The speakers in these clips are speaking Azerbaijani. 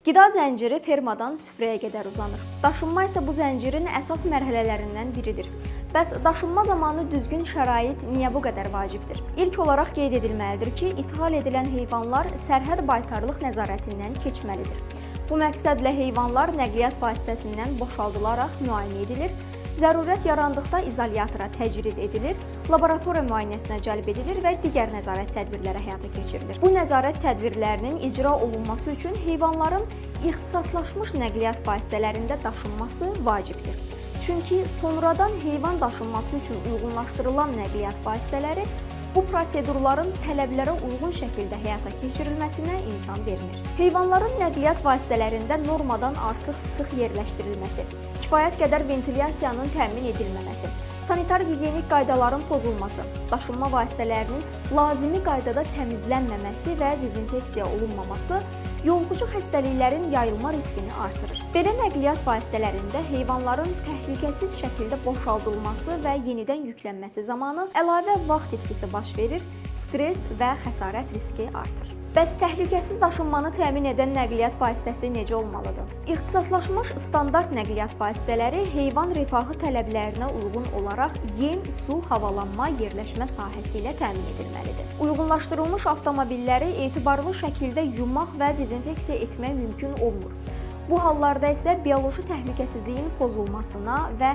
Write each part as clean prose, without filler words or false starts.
Qida zənciri fermadan süfrəyə qədər uzanır. Daşınma isə bu zəncirin əsas mərhələlərindən biridir. Bəs daşınma zamanı düzgün şərait niyə bu qədər vacibdir? İlk olaraq qeyd edilməlidir ki, ithal edilən heyvanlar sərhəd baytarlıq nəzarətindən keçməlidir. Bu məqsədlə heyvanlar nəqliyyat vasitəsindən boşaldılaraq müayinə edilir, zərurət yarandıqda izolyatora təcrid edilir, laboratoriya müayinəsinə cəlb edilir və digər nəzarət tədbirləri həyata keçirilir. Bu nəzarət tədbirlərinin icra olunması üçün heyvanların ixtisaslaşmış nəqliyyat vasitələrində daşınması vacibdir. Çünki sonradan heyvan daşınması üçün uyğunlaşdırılan nəqliyyat vasitələri bu prosedurların tələblərə uyğun şəkildə həyata keçirilməsinə imkan vermir. Heyvanların nəqliyyat vasitələrində normadan artıq sıx yerləşdirilməsi, kifayət qədər ventilyasiyanın təmin edilməməsi, sanitar-gigiyenik qaydaların pozulması, daşınma vasitələrinin lazımi qaydada təmizlənməməsi və dezinfeksiya olunmaması yoluxucu xəstəliklərin yayılma riskini artırır. Belə nəqliyyat vasitələrində heyvanların təhlükəsiz şəkildə boşaldılması və yenidən yüklənməsi zamanı əlavə vaxt itkisi baş verir, stres və xəsarət riski artır. Bəs təhlükəsiz daşınmanı təmin edən nəqliyyat vasitəsi necə olmalıdır? İxtisaslaşmış standart nəqliyyat vasitələri heyvan rifahı tələblərinə uyğun olaraq yem, su, havalanma, yerləşmə sahəsi ilə təmin edilməlidir. Uyğunlaşdırılmış avtomobilləri etibarlı şəkildə yumaq və dezinfeksiya etmək mümkün olmur. Bu hallarda isə bioloji təhlükəsizliyin pozulmasına və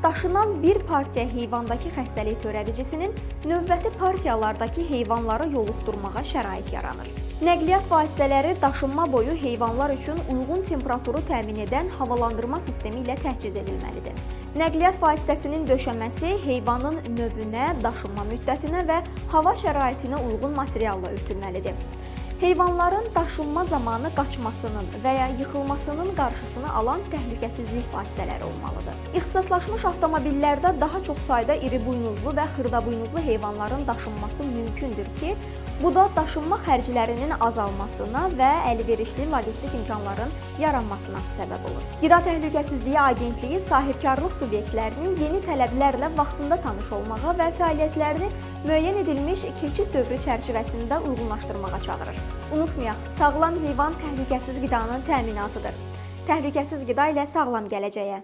daşınan bir partiya heyvandakı xəstəlik törədicisinin növbəti partiyalardakı heyvanları yoluxdurmağa şərait yaranır. Nəqliyyat vasitələri daşınma boyu heyvanlar üçün uyğun temperaturu təmin edən havalandırma sistemi ilə təchiz edilməlidir. Nəqliyyat vasitəsinin döşəməsi heyvanın növünə, daşınma müddətinə və hava şəraitinə uyğun materialla örtülməlidir. Heyvanların daşınma zamanı qaçmasının və ya yıxılmasının qarşısını alan təhlükəsizlik vasitələri olmalıdır. İxtisaslaşmış avtomobillərdə daha çox sayda iri buynuzlu və xırdabuynuzlu heyvanların daşınması mümkündür ki, bu da daşınma xərclərinin azalmasına və əlverişli logistik imkanların yaranmasına səbəb olur. Qida Təhlükəsizliyi Agentliyi sahibkarlıq subyektlərinin yeni tələblərlə vaxtında tanış olmağa və fəaliyyətlərini müəyyən edilmiş keçid dövrü çərçivəsində uyğunlaşdırmağa çağırır. Unutmayaq, sağlam heyvan təhlükəsiz qidanın təminatıdır. Təhlükəsiz qida ilə sağlam gələcəyə.